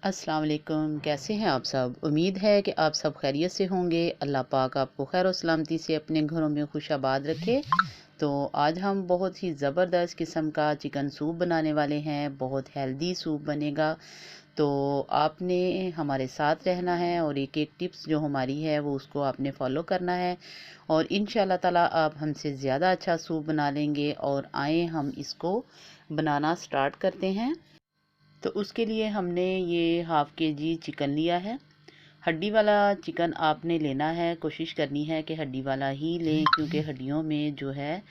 अस्सलाम वालेकुम। कैसे हैं आप सब? उम्मीद है कि आप सब खैरियत से होंगे। अल्लाह पाक आपको खैर और सलामती से अपने घरों में खुश आबाद रखे। तो आज हम बहुत ही ज़बरदस्त किस्म का चिकन सूप बनाने वाले हैं। बहुत हेल्दी सूप बनेगा। तो आपने हमारे साथ रहना है और एक एक टिप्स जो हमारी है वो उसको आपने फॉलो करना है और इंशाल्लाह ताला आप हमसे ज़्यादा अच्छा सूप बना लेंगे। और आए हम इसको बनाना स्टार्ट करते हैं। तो उसके लिए हमने ये हाफ़ केजी चिकन लिया है। हड्डी वाला चिकन आपने लेना है, कोशिश करनी है कि हड्डी वाला ही लें, क्योंकि हड्डियों में जो है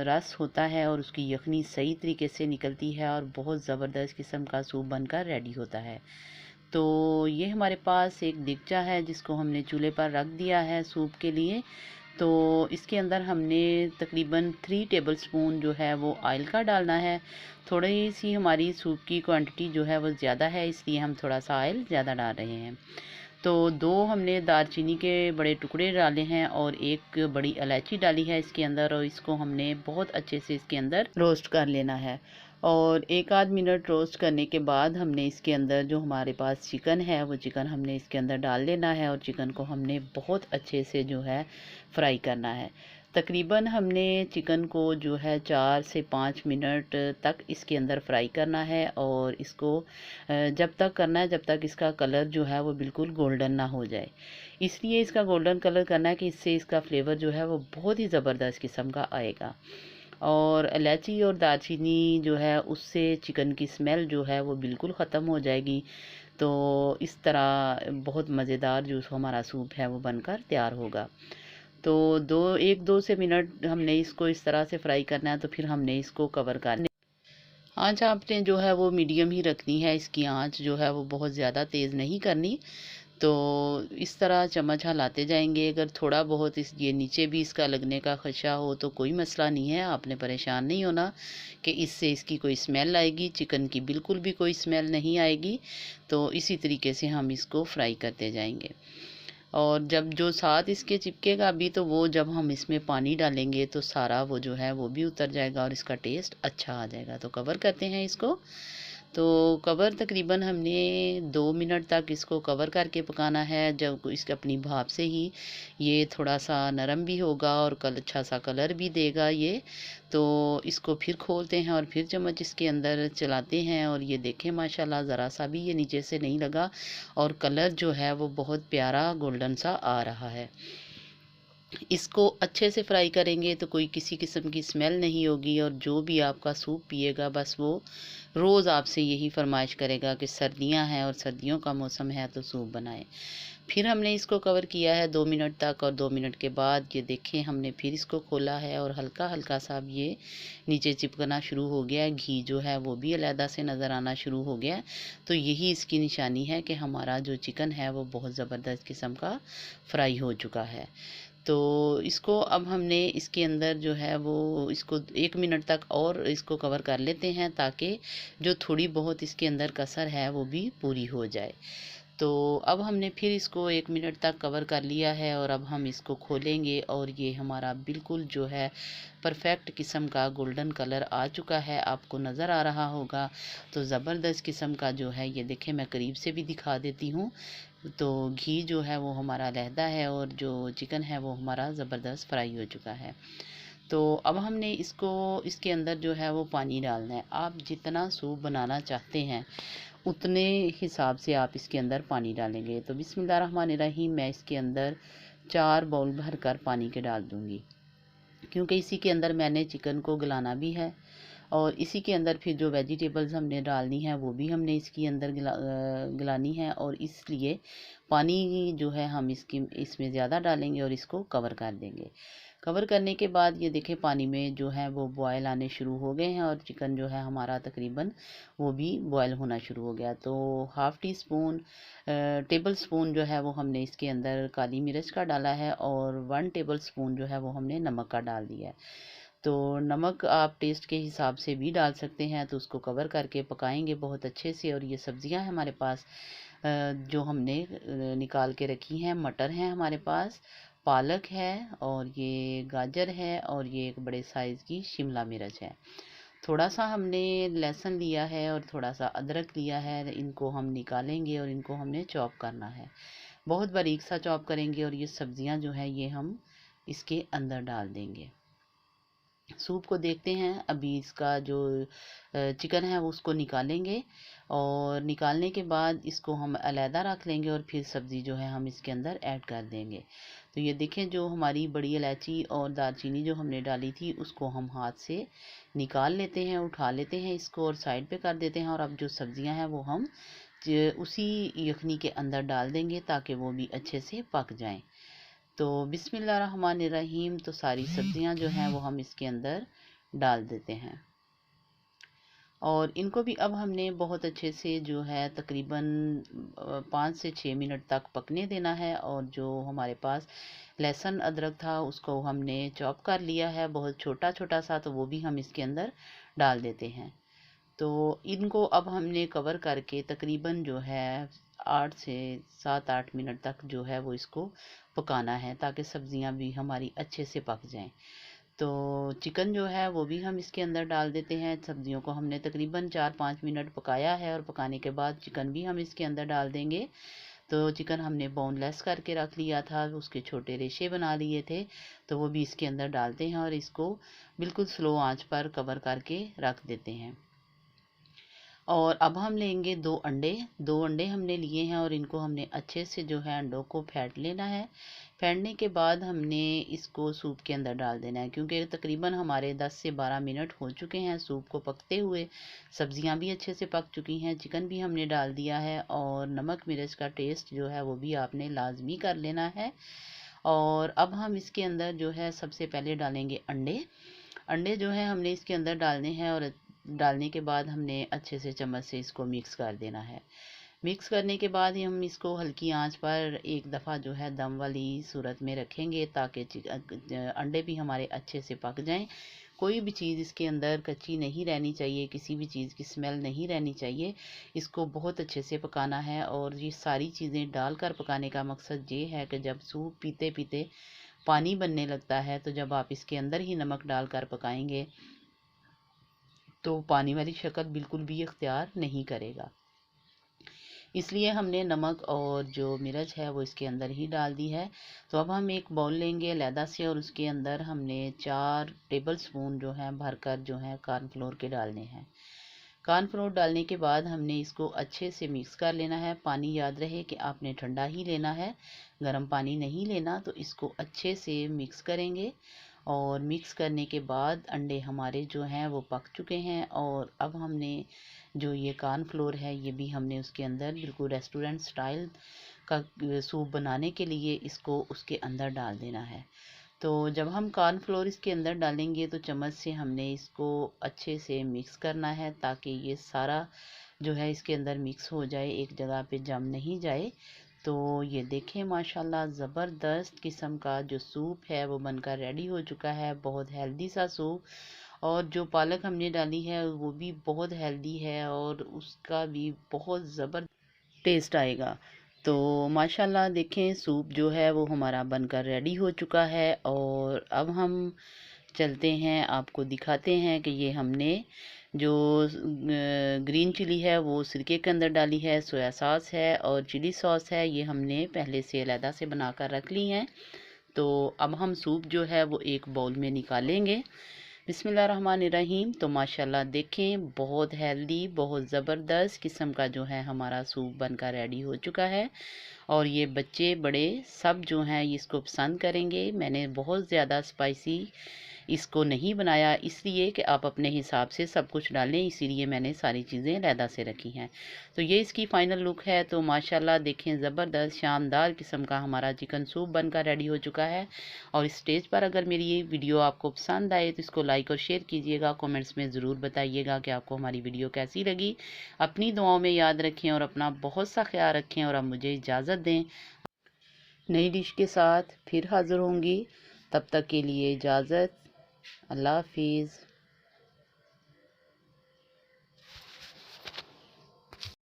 रस होता है और उसकी यखनी सही तरीके से निकलती है और बहुत ज़बरदस्त किस्म का सूप बनकर रेडी होता है। तो ये हमारे पास एक देगचा है जिसको हमने चूल्हे पर रख दिया है सूप के लिए। तो इसके अंदर हमने तकरीबन 3 टेबलस्पून जो है वो ऑयल का डालना है। थोड़ी सी हमारी सूप की क्वांटिटी जो है वो ज़्यादा है, इसलिए हम थोड़ा सा ऑयल ज़्यादा डाल रहे हैं। तो 2 हमने दालचीनी के बड़े टुकड़े डाले हैं और एक बड़ी इलायची डाली है इसके अंदर, और इसको हमने बहुत अच्छे से इसके अंदर रोस्ट कर लेना है। और 1 आध मिनट रोस्ट करने के बाद हमने इसके अंदर जो हमारे पास चिकन है वो चिकन हमने इसके अंदर डाल लेना है और चिकन को हमने बहुत अच्छे से जो है फ्राई करना है। तकरीबन हमने चिकन को जो है 4 से 5 मिनट तक इसके अंदर फ्राई करना है और इसको जब तक करना है जब तक इसका कलर जो है वो बिल्कुल गोल्डन ना हो जाए। इसलिए इसका गोल्डन कलर करना है कि इससे इसका फ्लेवर जो है वो बहुत ही ज़बरदस्त किस्म का आएगा। और इलायची और दालचीनी जो है उससे चिकन की स्मेल जो है वो बिल्कुल ख़त्म हो जाएगी। तो इस तरह बहुत मज़ेदार जो हमारा सूप है वो बनकर तैयार होगा। तो 1-2 से मिनट हमने इसको इस तरह से फ्राई करना है, तो फिर हमने इसको कवर कर आँच आपने जो है वो मीडियम ही रखनी है। इसकी आँच जो है वो बहुत ज़्यादा तेज़ नहीं करनी। तो इस तरह चम्मच हिलाते जाएंगे। अगर थोड़ा बहुत इस ये नीचे भी इसका लगने का खदशा हो तो कोई मसला नहीं है, आपने परेशान नहीं होना कि इससे इसकी कोई स्मेल आएगी। चिकन की बिल्कुल भी कोई स्मेल नहीं आएगी। तो इसी तरीके से हम इसको फ्राई करते जाएंगे। और जब जो साथ इसके चिपकेगा भी तो वो जब हम इसमें पानी डालेंगे तो सारा वो जो है वो भी उतर जाएगा और इसका टेस्ट अच्छा आ जाएगा। तो कवर करते हैं इसको। तो कवर तकरीबन हमने 2 मिनट तक इसको कवर करके पकाना है। जब इसके अपनी भाप से ही ये थोड़ा सा नरम भी होगा और अच्छा सा कलर भी देगा ये। तो इसको फिर खोलते हैं और फिर चम्मच इसके अंदर चलाते हैं और ये देखें माशाल्लाह ज़रा सा भी ये नीचे से नहीं लगा और कलर जो है वो बहुत प्यारा गोल्डन सा आ रहा है। इसको अच्छे से फ्राई करेंगे तो कोई किसी किस्म की स्मेल नहीं होगी और जो भी आपका सूप पिएगा बस वो रोज़ आपसे यही फरमाइश करेगा कि सर्दियां हैं और सर्दियों का मौसम है तो सूप बनाएं। फिर हमने इसको कवर किया है 2 मिनट तक और 2 मिनट के बाद ये देखें हमने फिर इसको खोला है और हल्का हल्का सा अब ये नीचे चिपकना शुरू हो गया है। घी जो है वो भी अलहदा से नज़र आना शुरू हो गया है। तो यही इसकी निशानी है कि हमारा जो चिकन है वो बहुत ज़बरदस्त किस्म का फ्राई हो चुका है। तो इसको अब हमने इसके अंदर जो है वो इसको 1 मिनट तक और इसको कवर कर लेते हैं ताकि जो थोड़ी बहुत इसके अंदर कसर है वो भी पूरी हो जाए। तो अब हमने फिर इसको 1 मिनट तक कवर कर लिया है और अब हम इसको खोलेंगे और ये हमारा बिल्कुल जो है परफेक्ट किस्म का गोल्डन कलर आ चुका है, आपको नज़र आ रहा होगा। तो ज़बरदस्त किस्म का जो है ये देखें, मैं करीब से भी दिखा देती हूँ। तो घी जो है वो हमारा अलहदा है और जो चिकन है वो हमारा ज़बरदस्त फ्राई हो चुका है। तो अब हमने इसको इसके अंदर जो है वो पानी डालना है। आप जितना सूप बनाना चाहते हैं उतने हिसाब से आप इसके अंदर पानी डालेंगे। तो बिस्मिल्लाहिर्रहमानिर्रहीम, मैं इसके अंदर 4 बाउल भर कर पानी के डाल दूँगी, क्योंकि इसी के अंदर मैंने चिकन को गलाना भी है और इसी के अंदर फिर जो वेजिटेबल्स हमने डालनी है वो भी हमने इसके अंदर गलानी है। और इसलिए पानी जो है हम इसमें ज़्यादा डालेंगे और इसको कवर कर देंगे। कवर करने के बाद ये देखें पानी में जो है वो बॉयल आने शुरू हो गए हैं और चिकन जो है हमारा तकरीबन वो भी बॉयल होना शुरू हो गया। तो half tea spoon table spoon जो है वो हमने इसके अंदर काली मिर्च का डाला है और 1 टेबल स्पून जो है वो हमने नमक का डाल दिया है। तो नमक आप टेस्ट के हिसाब से भी डाल सकते हैं। तो उसको कवर करके पकाएंगे बहुत अच्छे से। और ये सब्जियां हैं हमारे पास जो हमने निकाल के रखी हैं। मटर हैं हमारे पास, पालक है और ये गाजर है और ये एक बड़े साइज़ की शिमला मिर्च है। थोड़ा सा हमने लहसुन लिया है और थोड़ा सा अदरक लिया है, इनको हम निकालेंगे और इनको हमने चॉप करना है, बहुत बारीक सा चॉप करेंगे। और ये सब्जियां जो है ये हम इसके अंदर डाल देंगे। सूप को देखते हैं। अभी इसका जो चिकन है वो उसको निकालेंगे और निकालने के बाद इसको हम अलहदा रख लेंगे और फिर सब्ज़ी जो है हम इसके अंदर ऐड कर देंगे। तो ये देखें, जो हमारी बड़ी इलायची और दालचीनी जो हमने डाली थी उसको हम हाथ से निकाल लेते हैं, उठा लेते हैं इसको और साइड पे कर देते हैं। और अब जो सब्जियां हैं वो हम उसी यखनी के अंदर डाल देंगे ताकि वो भी अच्छे से पक जाएं। तो बिस्मिल्लाहिर्रहमानिर्रहीम। तो सारी सब्जियां जो हैं वो हम इसके अंदर डाल देते हैं और इनको भी अब हमने बहुत अच्छे से जो है तकरीबन 5 से 6 मिनट तक पकने देना है। और जो हमारे पास लहसुन अदरक था उसको हमने चॉप कर लिया है बहुत छोटा छोटा सा, तो वो भी हम इसके अंदर डाल देते हैं। तो इनको अब हमने कवर करके तकरीबन जो है 8 से 7-8 मिनट तक जो है वो इसको पकाना है ताकि सब्जियां भी हमारी अच्छे से पक जाएं। तो चिकन जो है वो भी हम इसके अंदर डाल देते हैं। सब्जियों को हमने तकरीबन 4-5 मिनट पकाया है और पकाने के बाद चिकन भी हम इसके अंदर डाल देंगे। तो चिकन हमने बोनलेस करके रख लिया था, उसके छोटे रेशे बना लिए थे, तो वो भी इसके अंदर डालते हैं और इसको बिल्कुल स्लो आंच पर कवर करके रख देते हैं। और अब हम लेंगे 2 अंडे। 2 अंडे हमने लिए हैं और इनको हमने अच्छे से जो है अंडों को फेंट लेना है। फेंटने के बाद हमने इसको सूप के अंदर डाल देना है, क्योंकि तकरीबन हमारे 10 से 12 मिनट हो चुके हैं सूप को पकते हुए। सब्जियां भी अच्छे से पक चुकी हैं, चिकन भी हमने डाल दिया है और नमक मिर्च का टेस्ट जो है वो भी आपने लाजमी कर लेना है। और अब हम इसके अंदर जो है सबसे पहले डालेंगे अंडे। अंडे जो है हमने इसके अंदर डालने हैं और डालने के बाद हमने अच्छे से चम्मच से इसको मिक्स कर देना है। मिक्स करने के बाद ही हम इसको हल्की आंच पर एक दफ़ा जो है दम वाली सूरत में रखेंगे ताकि अंडे भी हमारे अच्छे से पक जाएं। कोई भी चीज़ इसके अंदर कच्ची नहीं रहनी चाहिए, किसी भी चीज़ की स्मेल नहीं रहनी चाहिए। इसको बहुत अच्छे से पकाना है और ये सारी चीज़ें डालकर पकाने का मकसद ये है कि जब सूप पीते पीते पानी बनने लगता है तो जब आप इसके अंदर ही नमक डालकर पकाएंगे तो पानी वाली शक्ल बिल्कुल भी इख्तियार नहीं करेगा। इसलिए हमने नमक और जो मिर्च है वो इसके अंदर ही डाल दी है। तो अब हम एक बाउल लेंगे अलहदा से और उसके अंदर हमने 4 टेबल स्पून जो है भरकर जो है कॉर्नफ्लोर के डालने हैं। कॉर्नफ्लोर डालने के बाद हमने इसको अच्छे से मिक्स कर लेना है। पानी याद रहे कि आपने ठंडा ही लेना है, गर्म पानी नहीं लेना। तो इसको अच्छे से मिक्स करेंगे और मिक्स करने के बाद अंडे हमारे जो हैं वो पक चुके हैं। और अब हमने जो ये कॉर्नफ्लोर है ये भी हमने उसके अंदर बिल्कुल रेस्टोरेंट स्टाइल का सूप बनाने के लिए इसको उसके अंदर डाल देना है। तो जब हम कॉर्नफ्लोर इसके अंदर डालेंगे तो चम्मच से हमने इसको अच्छे से मिक्स करना है ताकि ये सारा जो है इसके अंदर मिक्स हो जाए, एक जगह पे जम नहीं जाए। तो ये देखें माशाल्लाह ज़बरदस्त किस्म का जो सूप है वो बनकर रेडी हो चुका है। बहुत हेल्दी सा सूप, और जो पालक हमने डाली है वो भी बहुत हेल्दी है और उसका भी बहुत ज़बरदस्त टेस्ट आएगा। तो माशाल्लाह देखें सूप जो है वो हमारा बनकर रेडी हो चुका है। और अब हम चलते हैं, आपको दिखाते हैं कि ये हमने जो ग्रीन चिली है वो सिरके के अंदर डाली है, सोया सॉस है और चिली सॉस है, ये हमने पहले से अलहदा से बनाकर रख ली हैं। तो अब हम सूप जो है वो एक बाउल में निकालेंगे। बिस्मिल्लाहिर्रहमानिर्रहीम। तो माशाल्लाह देखें बहुत हेल्दी, बहुत ज़बरदस्त किस्म का जो है हमारा सूप बनकर रेडी हो चुका है। और ये बच्चे बड़े सब जो हैं इसको पसंद करेंगे। मैंने बहुत ज़्यादा स्पाइसी इसको नहीं बनाया, इसलिए कि आप अपने हिसाब से सब कुछ डालें, इसीलिए मैंने सारी चीज़ें अलहदा से रखी हैं। तो ये इसकी फ़ाइनल लुक है। तो माशाल्लाह देखें ज़बरदस्त शानदार किस्म का हमारा चिकन सूप बनकर रेडी हो चुका है। और इस स्टेज पर अगर मेरी ये वीडियो आपको पसंद आए तो इसको लाइक और शेयर कीजिएगा, कमेंट्स में ज़रूर बताइएगा कि आपको हमारी वीडियो कैसी लगी। अपनी दुआओं में याद रखें और अपना बहुत सा ख्याल रखें। और अब मुझे इजाज़त दें, नई डिश के साथ फिर हाज़िर होंगी। तब तक के लिए इजाज़त, अल्लाह हाफिज़।